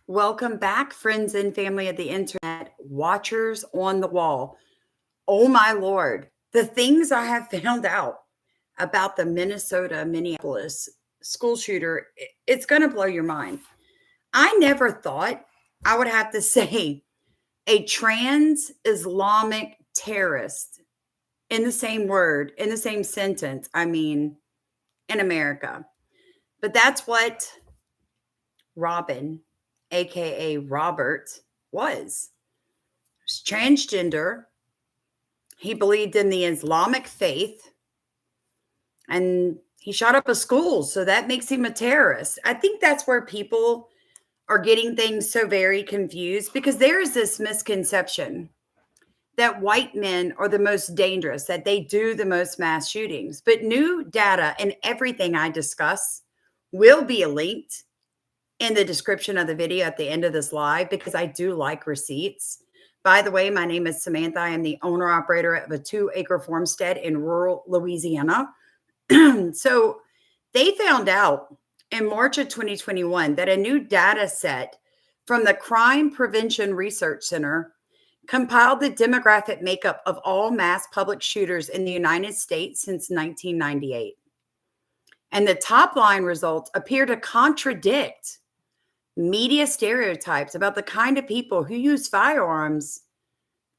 Welcome back, friends and family of the internet, watchers on the wall. Oh my Lord, the things I have found out about the Minnesota, Minneapolis school shooter, it's going to blow your mind. I never thought I would have to say a trans Islamic terrorist in the same word, in the same sentence. I mean, in America. But that's what Robin, aka Robert, was. He was transgender. He believed in the Islamic faith and he shot up a school. So that makes him a terrorist. I think that's where people are getting things so very confused because there is this misconception that white men are the most dangerous, that they do the most mass shootings. But new data and everything I discuss will be linked in the description of the video at the end of this live because I do like receipts. By the way, my name is Samantha. I am the owner operator of a 2-acre farmstead in rural Louisiana. So they found out in March of 2021 that a new data set from the Crime Prevention Research Center compiled the demographic makeup of all mass public shooters in the United States since 1998. And the top line results appear to contradict media stereotypes about the kind of people who use firearms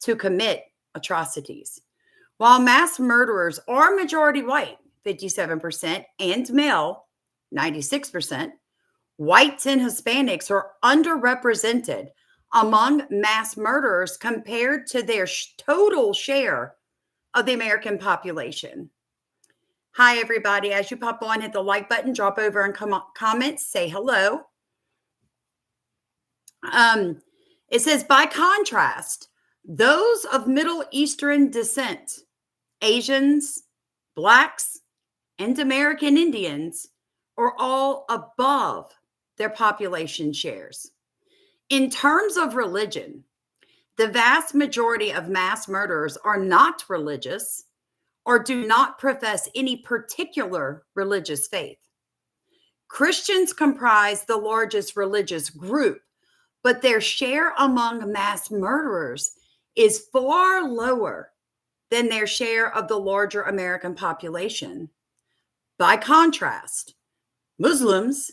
to commit atrocities. While mass murderers are majority white, 57%, and male, 96%, whites and Hispanics are underrepresented among mass murderers compared to their total share of the American population. Hi, everybody. As you pop on, hit the like button, drop over and comment, say hello. It says, by contrast, those of Middle Eastern descent, Asians, Blacks, and American Indians are all above their population shares. In terms of religion, the vast majority of mass murderers are not religious or do not profess any particular religious faith. Christians comprise the largest religious group, but their share among mass murderers is far lower than their share of the larger American population. By contrast, Muslims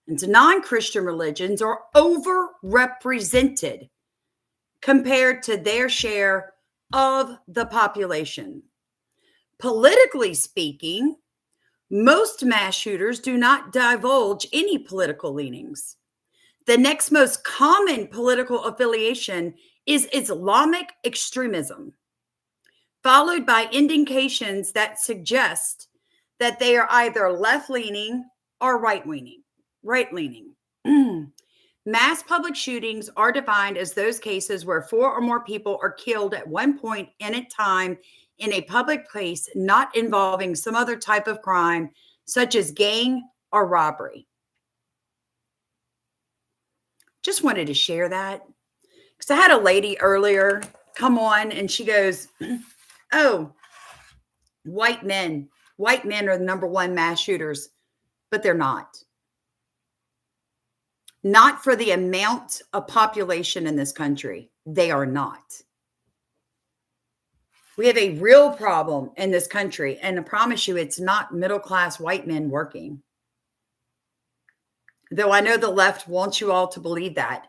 and non-Christian religions are overrepresented compared to their share of the population. Politically speaking, most mass shooters do not divulge any political leanings. The next most common political affiliation is Islamic extremism, followed by indications that suggest that they are either left-leaning or right-leaning. Mass public shootings are defined as those cases where 4 or more people are killed at one point in a time in a public place, not involving some other type of crime, such as gang or robbery. Just wanted to share that because I had a lady earlier come on and she goes, oh, white men are the number one mass shooters, but they're not. Not for the amount of population in this country. They are not. We have a real problem in this country, and I promise you it's not middle-class white men working. Though I know the left wants you all to believe that.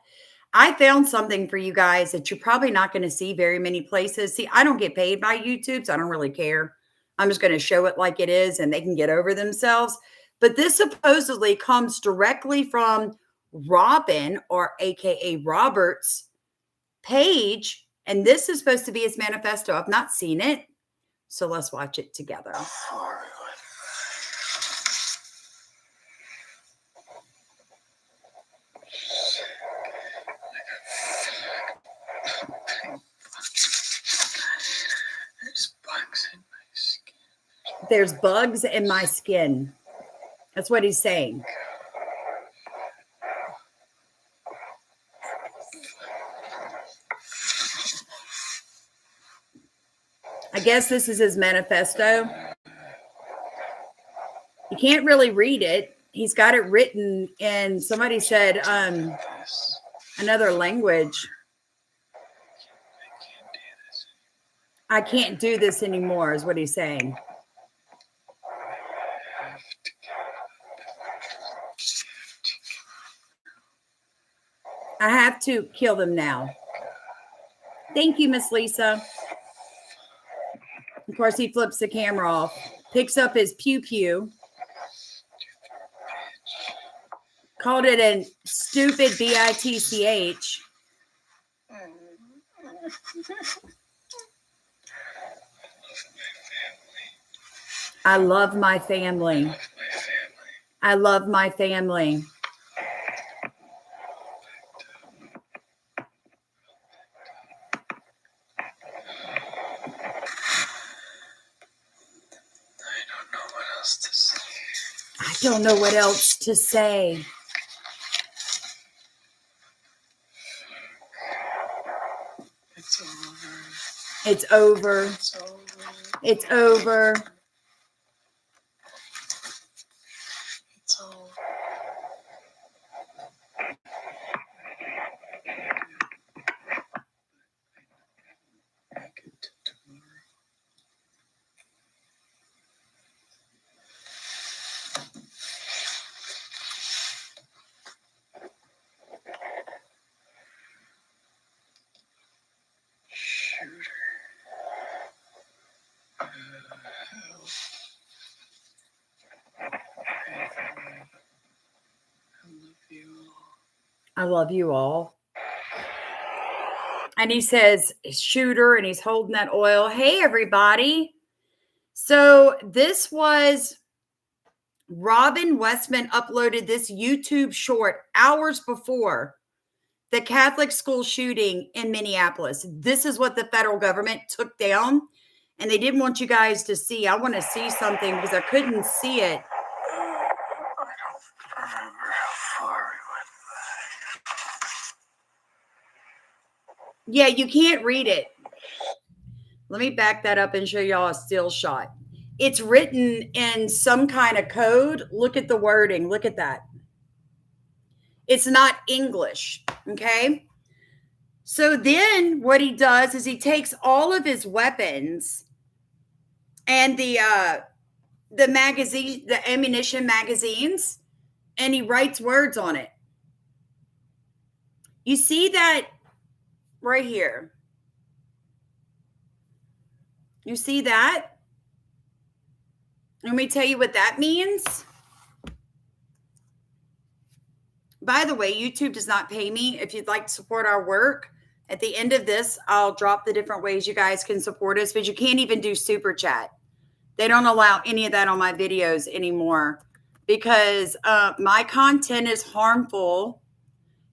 I found something for you guys that you're probably not going to see very many places. See, I don't get paid by YouTube, so I don't really care. I'm just going to show it like it is, and they can get over themselves. But this supposedly comes directly from Robin, or AKA Robert's page. And this is supposed to be his manifesto. I've not seen it. So let's watch it together. There's bugs in my skin. That's what he's saying. I guess this is his manifesto. You can't really read it. He's got it written, and somebody said, Another language. I can't do this anymore, is what he's saying. I have to kill them now. Thank you, Miss Lisa. Of course, he flips the camera off, picks up his pew-pew, called it a stupid bitch. I love my family. I love my family. I don't know what else to say. It's over. It's over. It's over. It's over. I love you all. And he says, shooter, and he's holding that oil. Hey, everybody. So this was Robin Westman uploaded this YouTube short hours before the Catholic school shooting in Minneapolis. This is what the federal government took down, and they didn't want you guys to see. I want to see something because I couldn't see it. Yeah, you can't read it. Let me back that up and show y'all a still shot. It's written in some kind of code. Look at the wording. Look at that. It's not English, okay? So then what he does is he takes all of his weapons and the magazine, the ammunition magazines, and he writes words on it. You see that right here? You see that? Let me tell you what that means. By the way, YouTube does not pay me. If you'd like to support our work, at the end of this, I'll drop the different ways you guys can support us, but you can't even do super chat. They don't allow any of that on my videos anymore because my content is harmful.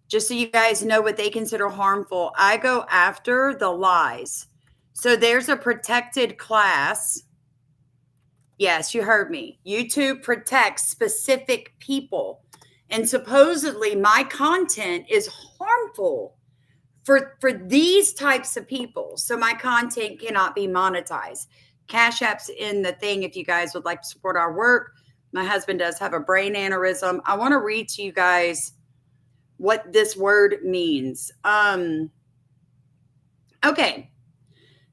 Just so you guys know what they consider harmful, I go after the lies. So there's a protected class. Yes, you heard me. YouTube protects specific people. And supposedly my content is harmful for these types of people. So my content cannot be monetized. Cash App's in the thing if you guys would like to support our work. My husband does have a brain aneurysm. I want to read to you guys what this word means. Okay.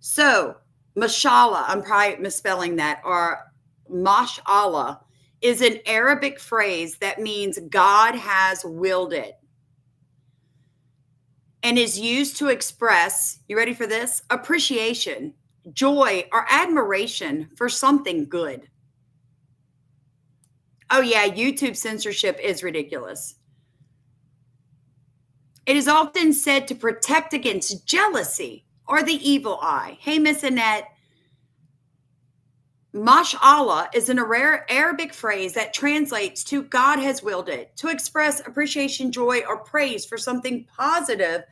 So Mashallah, I'm probably misspelling that, or Mashallah is an Arabic phrase that means God has willed it and is used to express, you ready for this? Appreciation, joy, or admiration for something good. Oh yeah, YouTube censorship is ridiculous. It is often said to protect against jealousy or the evil eye. Hey, Miss Annette. Mashallah is an Arabic phrase that translates to God has willed it, to express appreciation, joy, or praise for something positive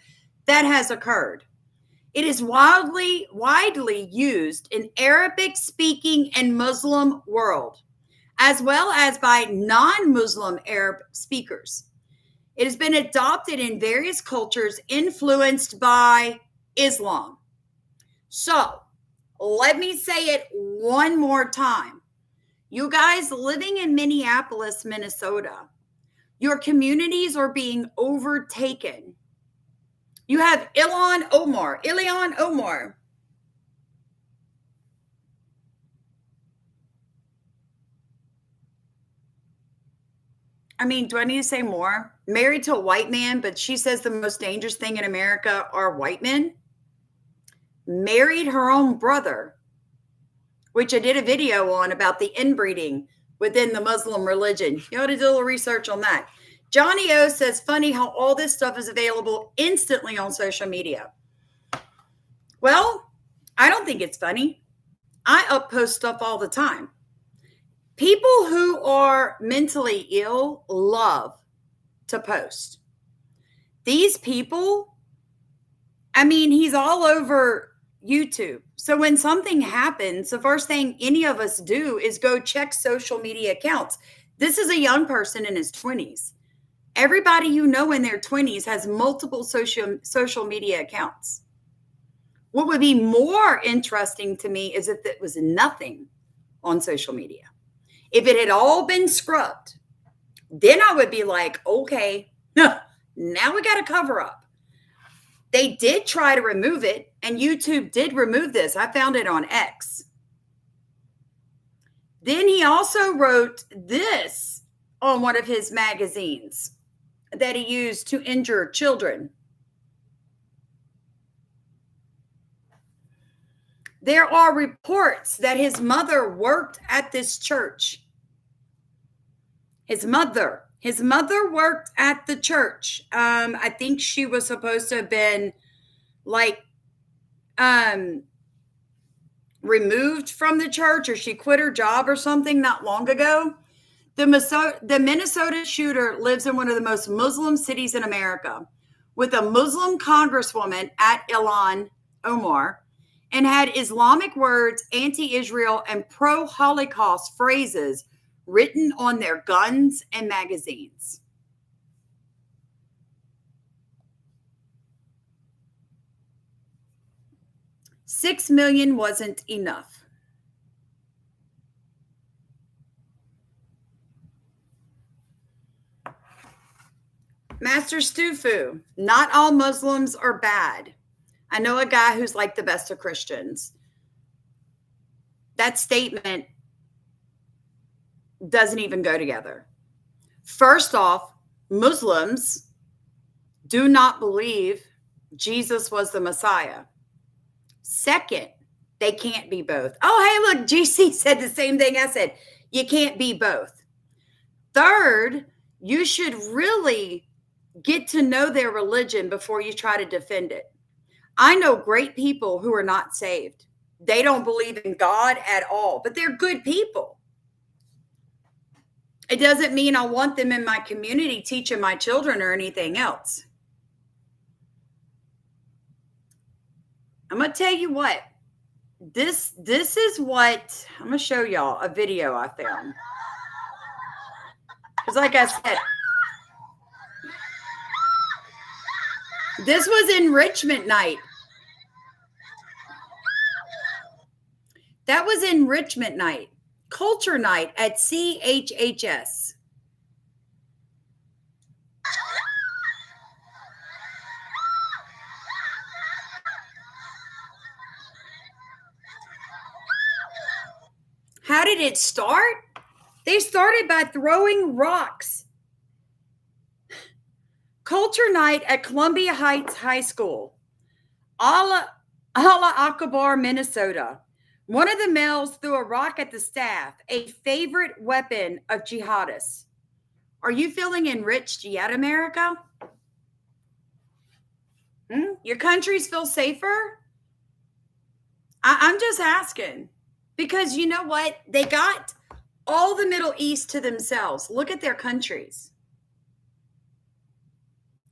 that has occurred. It is widely used in Arabic-speaking and Muslim world, as well as by non-Muslim Arab speakers. It has been adopted in various cultures influenced by Islam. So, let me say it one more time. You guys living in Minneapolis, Minnesota, your communities are being overtaken You have Ilhan Omar. I mean, do I need to say more? Married to a white man, but she says the most dangerous thing in America are white men. Married her own brother, which I did a video on about the inbreeding within the Muslim religion. You ought to do a little research on that. Johnny O says, funny how all this stuff is available instantly on social media. Well, I don't think it's funny. I uppost stuff all the time. People who are mentally ill love to post. These people, I mean, he's all over YouTube. So when something happens, the first thing any of us do is go check social media accounts. This is a young person in his 20s. Everybody you know in their 20s has multiple social media accounts. What would be more interesting to me is if it was nothing on social media. If it had all been scrubbed, then I would be like, okay, now we got to cover up. They did try to remove it, and YouTube did remove this. I found it on X. Then he also wrote this on one of his magazines that he used to injure children. There are reports that his mother worked at this church. His mother worked at the church. I think she was supposed to have been like removed from the church, or she quit her job or something not long ago. The Minnesota shooter lives in one of the most Muslim cities in America, with a Muslim congresswoman at Ilhan Omar, and had Islamic words, anti-Israel, and pro-Holocaust phrases written on their guns and magazines. $6 million wasn't enough. Master Stufu, not all Muslims are bad. I know a guy who's like the best of Christians. That statement doesn't even go together. First off, Muslims do not believe Jesus was the Messiah. Second, they can't be both. Oh, hey, look, GC said the same thing I said. You can't be both. Third, you should really get to know their religion before you try to defend it. I know great people who are not saved. They don't believe in God at all, but they're good people. It doesn't mean I want them in my community teaching my children or anything else. I'm going to tell you what. This is what I'm going to show y'all a video I found. Because like I said, this was enrichment night. That was enrichment night. Culture night at CHHS. How did it start? They started by throwing rocks. Culture night at Columbia Heights High School. Allah Akbar, Minnesota. One of the males threw a rock at the staff, a favorite weapon of jihadists. Are you feeling enriched yet, America? Your countries feel safer? I'm just asking. Because you know what? They got all the Middle East to themselves. Look at their countries.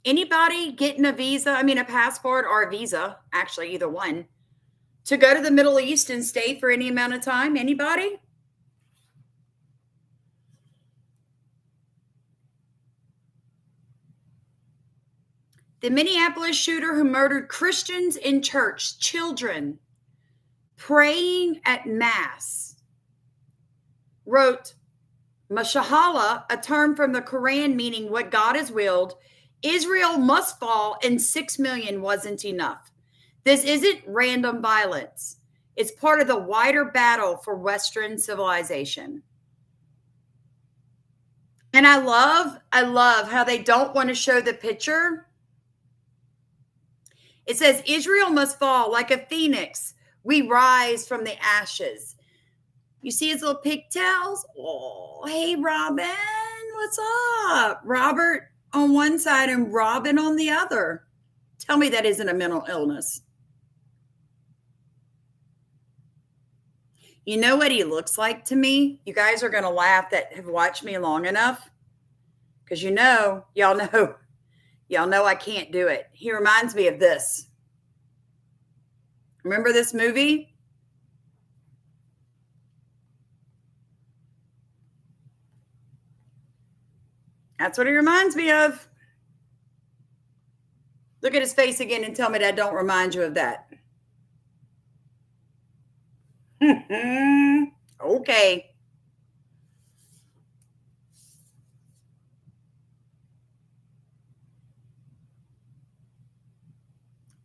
Anybody getting a passport or a visa, actually either one, to go to the Middle East and stay for any amount of time? Anybody? The Minneapolis shooter who murdered Christians in church, children praying at Mass, wrote, Mashallah, a term from the Quran meaning what God has willed, Israel must fall, and 6 million wasn't enough. This isn't random violence. It's part of the wider battle for Western civilization. And I love how they don't want to show the picture. It says, Israel must fall like a phoenix. We rise from the ashes. You see his little pigtails? Oh, hey, Robin, what's up? Robert on one side and Robin on the other. Tell me that isn't a mental illness. You know what he looks like to me? You guys are going to laugh that have watched me long enough, because y'all know I can't do it. He reminds me of this. Remember this movie? That's what he reminds me of. Look at his face again and tell me that don't remind you of that. Okay.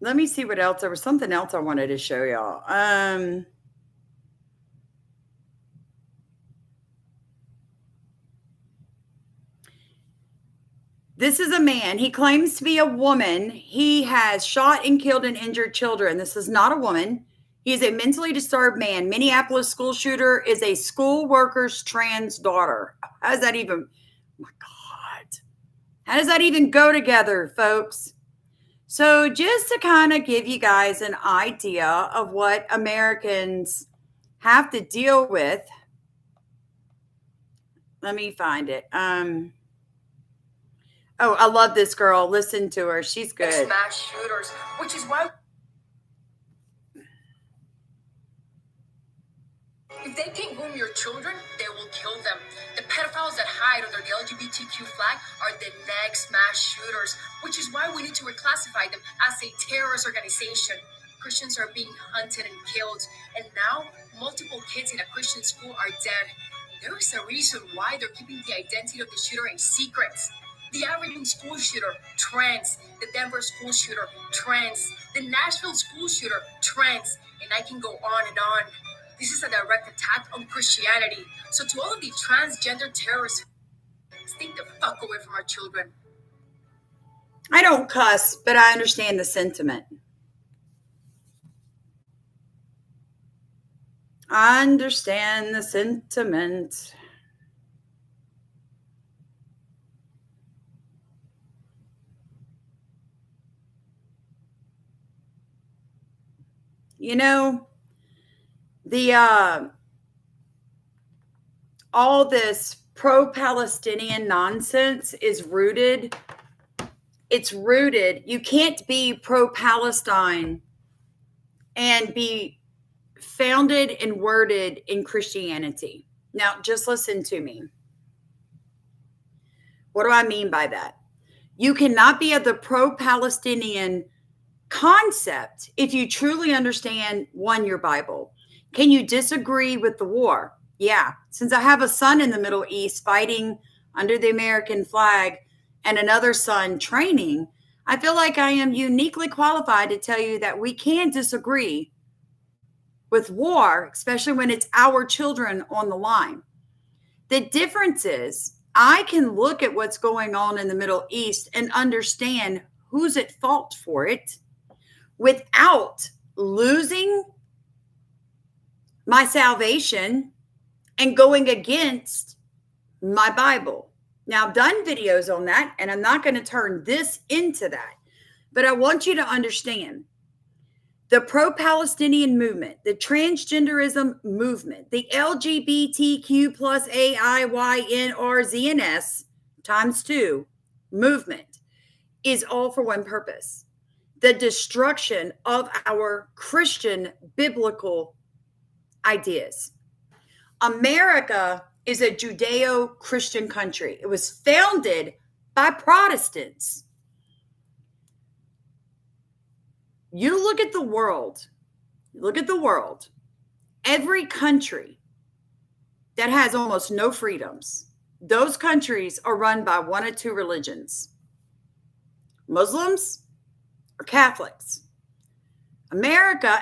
Let me see what else. There was something else I wanted to show y'all. This is a man. He claims to be a woman. He has shot and killed and injured children. This is not a woman. He is a mentally disturbed man. Minneapolis school shooter is a school worker's trans daughter. How does that even, oh my God. How does that even go together, folks? So just to kind of give you guys an idea of what Americans have to deal with, let me find it. Oh, I love this girl. Listen to her. She's good. Mass shooters, which is why if they can't groom your children, they will kill them. The pedophiles that hide under the LGBTQ flag are the next mass shooters, which is why we need to reclassify them as a terrorist organization. Christians are being hunted and killed, and now multiple kids in a Christian school are dead. There is a reason why they're keeping the identity of the shooter a secret. The Aberdeen school shooter, trans. The Denver school shooter, trans. The Nashville school shooter, trans. And I can go on and on. This is a direct attack on Christianity. So to all of the transgender terrorists, stay the fuck away from our children. I don't cuss, but I understand the sentiment. I understand the sentiment. You know, all this pro-Palestinian nonsense is rooted. It's rooted. You can't be pro-Palestine and be founded and worded in Christianity. Now, just listen to me. What do I mean by that? You cannot be of the pro-Palestinian concept if you truly understand, one, your Bible. Can you disagree with the war? Yeah. Since I have a son in the Middle East fighting under the American flag and another son training, I feel like I am uniquely qualified to tell you that we can disagree with war, especially when it's our children on the line. The difference is I can look at what's going on in the Middle East and understand who's at fault for it without losing my salvation and going against my Bible. Now, I've done videos on that, and I'm not going to turn this into that. But I want you to understand the pro-Palestinian movement, the transgenderism movement, the LGBTQ plus AIYNRZNS times 2 movement is all for one purpose: the destruction of our Christian biblical ideas. America is a Judeo-Christian country. It was founded by Protestants. You look at the world, every country that has almost no freedoms, those countries are run by one or two religions. Muslims or Catholics. America,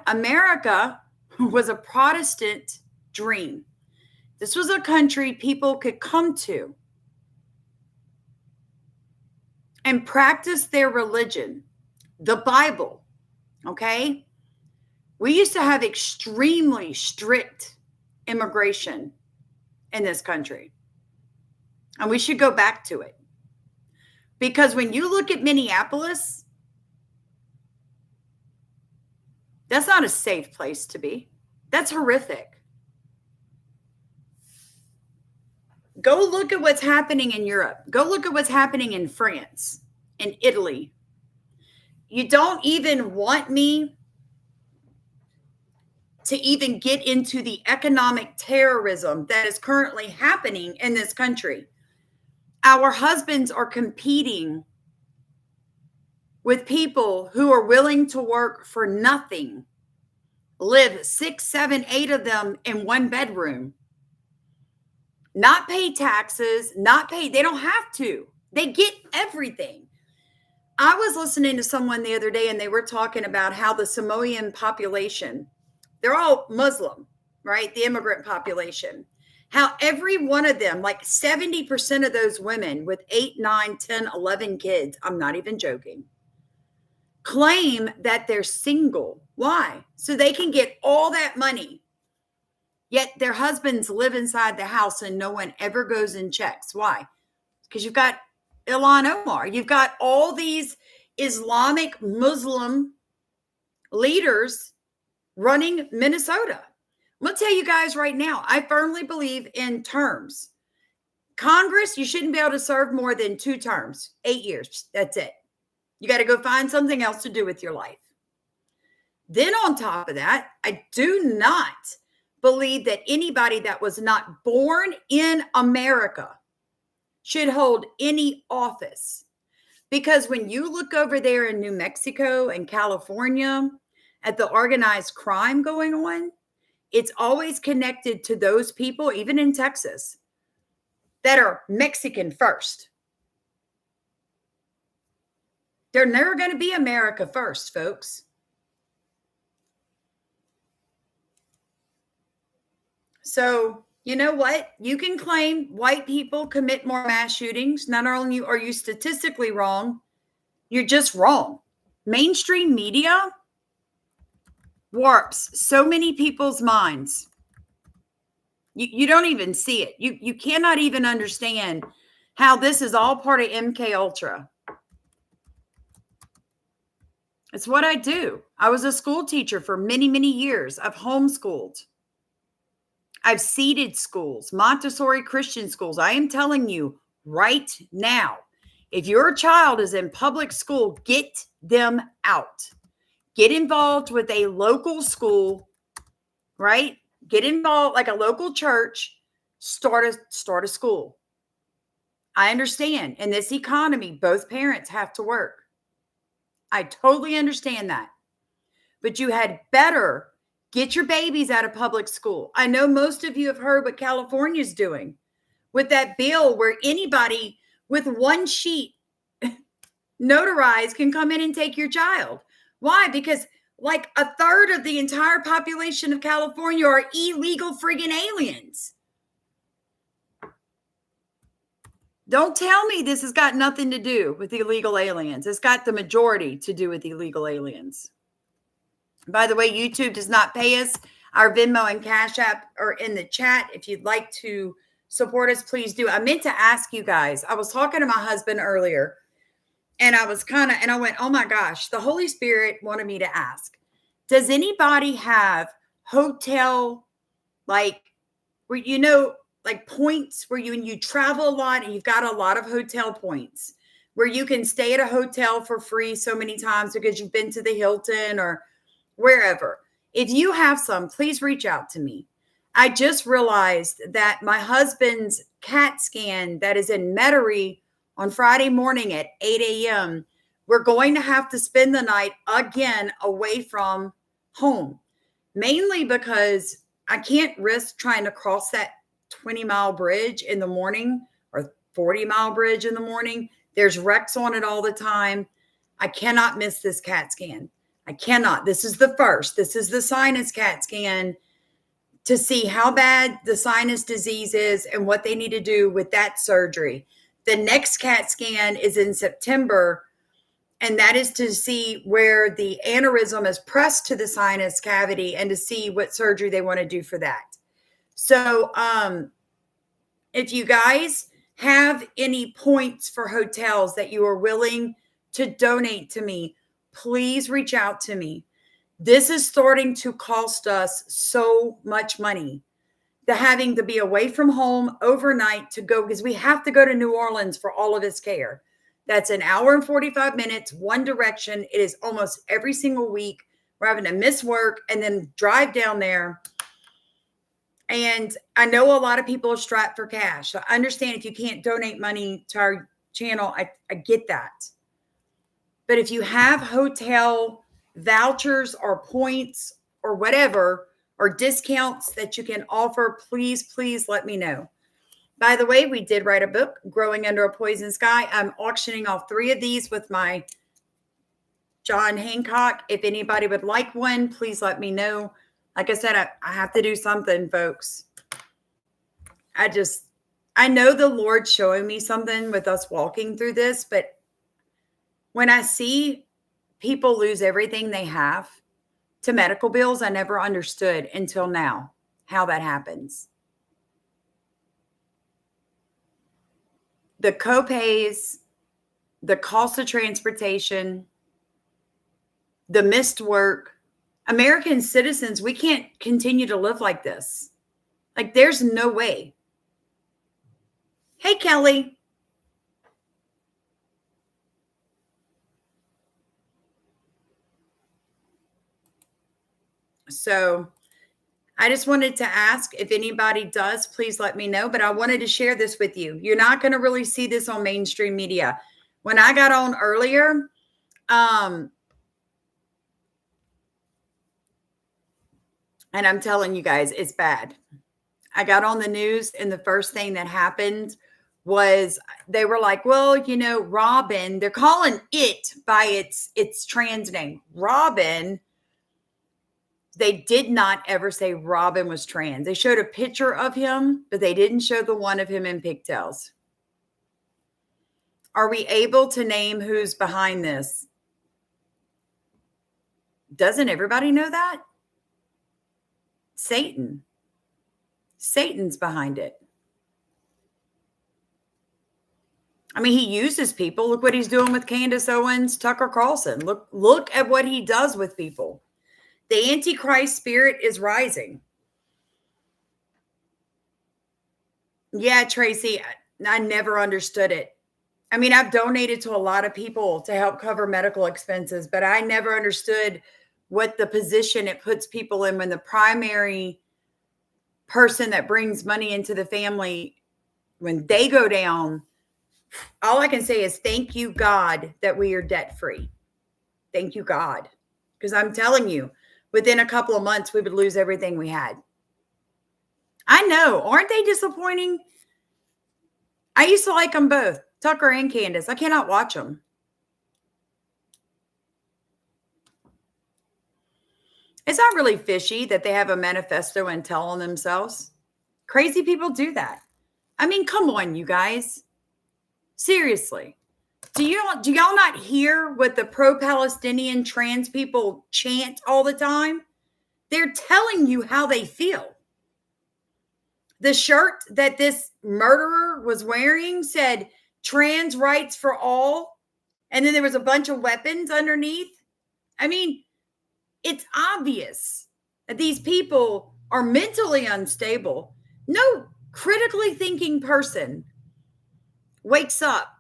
America was a Protestant dream. This was a country people could come to and practice their religion, the Bible, okay? We used to have extremely strict immigration in this country, and we should go back to it. Because when you look at Minneapolis, that's not a safe place to be. That's horrific. Go look at what's happening in Europe. Go look at what's happening in France and Italy. You don't even want me to even get into the economic terrorism that is currently happening in this country. Our husbands are competing with people who are willing to work for nothing, live 6, 7, 8 of them in one bedroom, not pay taxes, they don't have to. They get everything. I was listening to someone the other day and they were talking about how the Samoan population, they're all Muslim, right? The immigrant population. How every one of them, like 70% of those women with 8, 9, 10, 11 kids, I'm not even joking, claim that they're single. Why? So they can get all that money. Yet their husbands live inside the house and no one ever goes and checks. Why? Because you've got Ilhan Omar. You've got all these Islamic Muslim leaders running Minnesota. I'm going to tell you guys right now, I firmly believe in terms. Congress, you shouldn't be able to serve more than 2 terms, 8 years. That's it. You got to go find something else to do with your life. Then on top of that, I do not believe that anybody that was not born in America should hold any office. Because when you look over there in New Mexico and California at the organized crime going on, it's always connected to those people, even in Texas, that are Mexican first. They're never going to be America first, folks. So, you know what? You can claim white people commit more mass shootings. Not only are you statistically wrong, you're just wrong. Mainstream media warps so many people's minds. You don't even see it. You cannot even understand how this is all part of MK Ultra. It's what I do. I was a school teacher for many, many years. I've homeschooled. I've seeded schools, Montessori Christian schools. I am telling you right now, if your child is in public school, get them out. Get involved with a local school, right? Get involved like a local church. Start a school. I understand in this economy, both parents have to work. I totally understand that. But you had better get your babies out of public school. I know most of you have heard what California's doing with that bill where anybody with one sheet notarized can come in and take your child. Why? Because like a third of the entire population of California are illegal friggin' aliens. Don't tell me this has got nothing to do with illegal aliens. It's got the majority to do with illegal aliens. By the way, YouTube does not pay us. Our Venmo and Cash App are in the chat. If you'd like to support us, please do. I meant to ask you guys. I was talking to my husband earlier, and I went, oh my gosh, the Holy Spirit wanted me to ask, does anybody have hotel, like points where you travel a lot and you've got a lot of hotel points where you can stay at a hotel for free so many times because you've been to the Hilton or wherever. If you have some, please reach out to me. I just realized that my husband's CAT scan that is in Metairie on Friday morning at 8 a.m., we're going to have to spend the night again away from home, mainly because I can't risk trying to cross that 20-mile bridge in the morning or 40-mile bridge in the morning There's wrecks on it all the time. I cannot miss this CAT scan. I cannot. This is the first. This is the sinus CAT scan to see how bad the sinus disease is and what they need to do with that surgery. The next CAT scan is in September, and that is to see where the aneurysm is pressed to the sinus cavity and to see what surgery they want to do for that. So if you guys have any points for hotels that you are willing to donate to me, please reach out to me. This is starting to cost us so much money. The having to be away from home overnight to go, because we have to go to New Orleans for all of his care. That's an hour and 45 minutes, one direction. It is almost every single week. We're having to miss work and then drive down there. And I know a lot of people are strapped for cash. So I understand if you can't donate money to our channel, I get that. But if you have hotel vouchers or points or whatever, or discounts that you can offer, please, please let me know. By the way, we did write a book, Growing Under a Poison Sky. I'm auctioning off 3 of these with my John Hancock. If anybody would like one, please let me know. Like I said, I have to do something, folks. I know the Lord's showing me something with us walking through this, but when I see people lose everything they have to medical bills, I never understood until now how that happens. The copays, the cost of transportation, the missed work. American citizens, we can't continue to live like this. Like, there's no way. Hey, Kelly. So I just wanted to ask if anybody does, please let me know. But I wanted to share this with you. You're not going to really see this on mainstream media. When I got on earlier, and I'm telling you guys, it's bad. I got on the news, and the first thing that happened was they were like, well, you know, Robin, they're calling it by its trans name, Robin. They did not ever say Robin was trans. They showed a picture of him, but they didn't show the one of him in pigtails. Are we able to name who's behind this? Doesn't everybody know that? Satan. Satan's behind it. I mean, he uses people. Look what he's doing with Candace Owens, Tucker Carlson. Look at what he does with people. The Antichrist spirit is rising. Yeah, Tracy, I never understood it. I mean, I've donated to a lot of people to help cover medical expenses, but I never understood what the position it puts people in when the primary person that brings money into the family, when they go down, all I can say is thank you, God, that we are debt free. Thank you, God. Because I'm telling you, within a couple of months, we would lose everything we had. I know. Aren't they disappointing? I used to like them both, Tucker and Candace. I cannot watch them. It's not really fishy that they have a manifesto and tell on themselves. Crazy people do that. I mean, come on, you guys. Seriously. Do y'all not hear what the pro-Palestinian trans people chant all the time? They're telling you how they feel. The shirt that this murderer was wearing said trans rights for all. And then there was a bunch of weapons underneath. I mean, it's obvious that these people are mentally unstable. No critically thinking person wakes up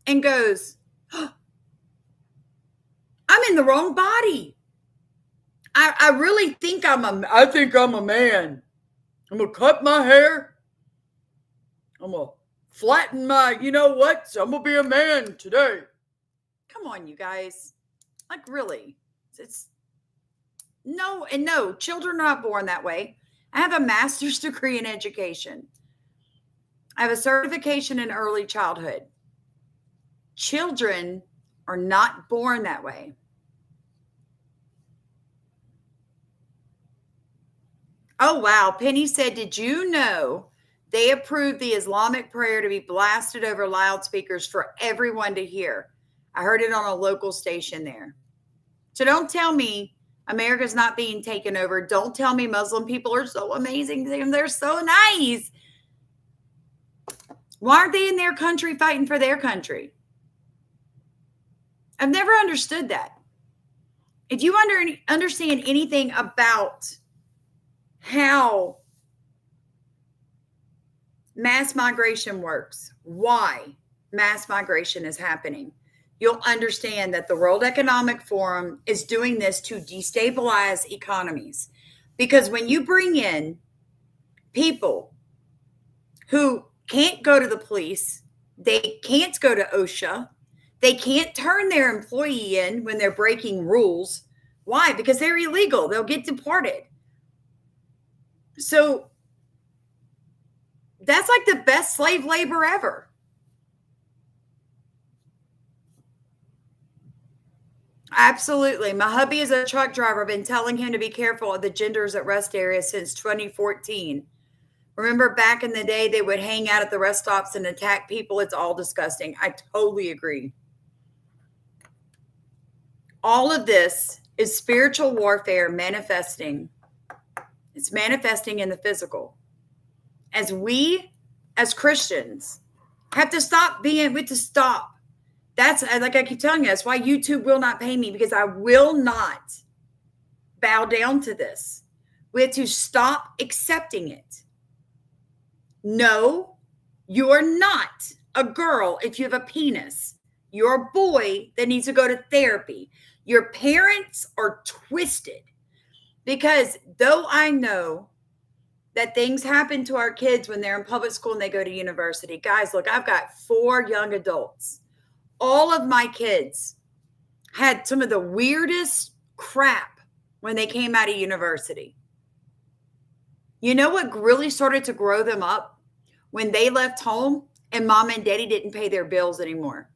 and goes, oh, I'm in the wrong body. I really think I think I'm a man. I'm going to cut my hair. I'm going to flatten my, you know what? So I'm going to be a man today. Come on, you guys. Like, really? It's no, and no, children are not born that way. I have a master's degree in education. I have a certification in early childhood. Children are not born that way. Oh, wow. Penny said, did you know they approved the Islamic prayer to be blasted over loudspeakers for everyone to hear? I heard it on a local station there. So don't tell me America's not being taken over. Don't tell me Muslim people are so amazing. They're so nice. Why aren't they in their country fighting for their country? I've never understood that. If you understand anything about how mass migration works, why mass migration is happening, you'll understand that the World Economic Forum is doing this to destabilize economies. Because when you bring in people who can't go to the police, they can't go to OSHA, they can't turn their employee in when they're breaking rules. Why? Because they're illegal. They'll get deported. So that's like the best slave labor ever. Absolutely. My hubby is a truck driver. I've been telling him to be careful of the genders at rest areas since 2014. Remember back in the day, they would hang out at the rest stops and attack people. It's all disgusting. I totally agree. All of this is spiritual warfare manifesting. It's manifesting in the physical. As we, as Christians, have to stop being, we have to stop. That's, like I keep telling you, that's why YouTube will not pay me, because I will not bow down to this. We have to stop accepting it. No, you are not a girl if you have a penis. You're a boy that needs to go to therapy. Your parents are twisted, because though I know that things happen to our kids when they're in public school and they go to university. Guys, look, I've got 4 young adults. All of my kids had some of the weirdest crap when they came out of university. You know what really started to grow them up? When they left home and mom and daddy didn't pay their bills anymore.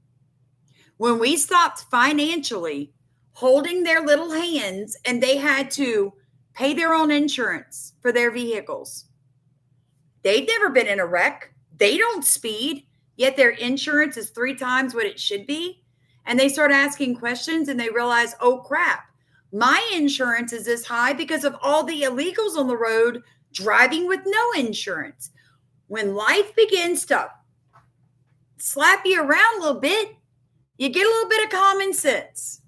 When we stopped financially holding their little hands and they had to pay their own insurance for their vehicles. They've never been in a wreck. They don't speed, yet their insurance is 3 times what it should be. And they start asking questions and they realize, oh crap, my insurance is this high because of all the illegals on the road driving with no insurance. When life begins to slap you around a little bit, you get a little bit of common sense.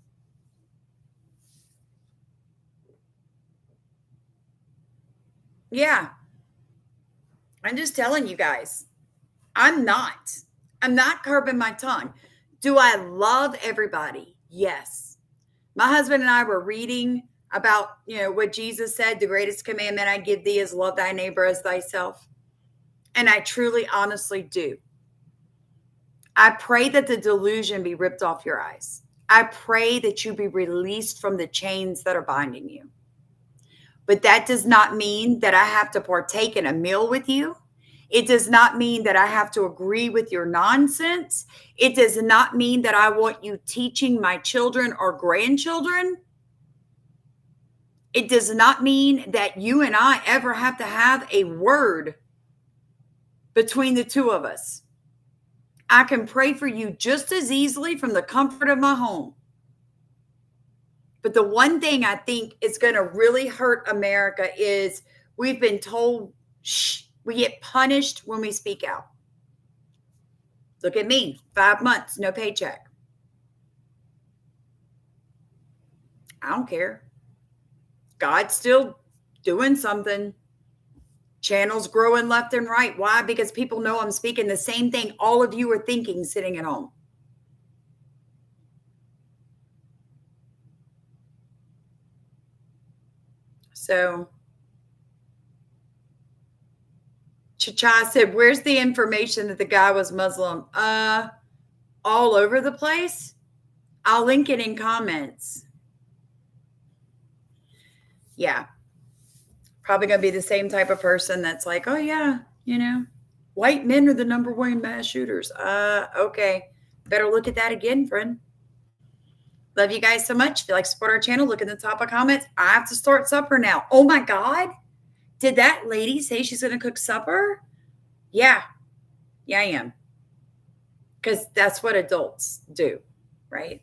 Yeah. I'm just telling you guys, I'm not curbing my tongue. Do I love everybody? Yes. My husband and I were reading about, what Jesus said, the greatest commandment I give thee is love thy neighbor as thyself. And I truly, honestly do. I pray that the delusion be ripped off your eyes. I pray that you be released from the chains that are binding you. But that does not mean that I have to partake in a meal with you. It does not mean that I have to agree with your nonsense. It does not mean that I want you teaching my children or grandchildren. It does not mean that you and I ever have to have a word between the two of us. I can pray for you just as easily from the comfort of my home. But the one thing I think is going to really hurt America is we've been told, shh, we get punished when we speak out. Look at me, 5 months, no paycheck. I don't care. God's still doing something. Channels growing left and right. Why? Because people know I'm speaking the same thing all of you are thinking sitting at home. So, Chacha said, where's the information that the guy was Muslim? All over the place. I'll link it in comments. Yeah. Probably going to be the same type of person that's like, oh yeah, white men are the number 1 mass shooters. Okay. Better look at that again, friend. Love you guys so much. If you like to support our channel, look in the top of comments. I have to start supper now. Oh my God. Did that lady say she's going to cook supper? Yeah. Yeah, I am. Because that's what adults do, right?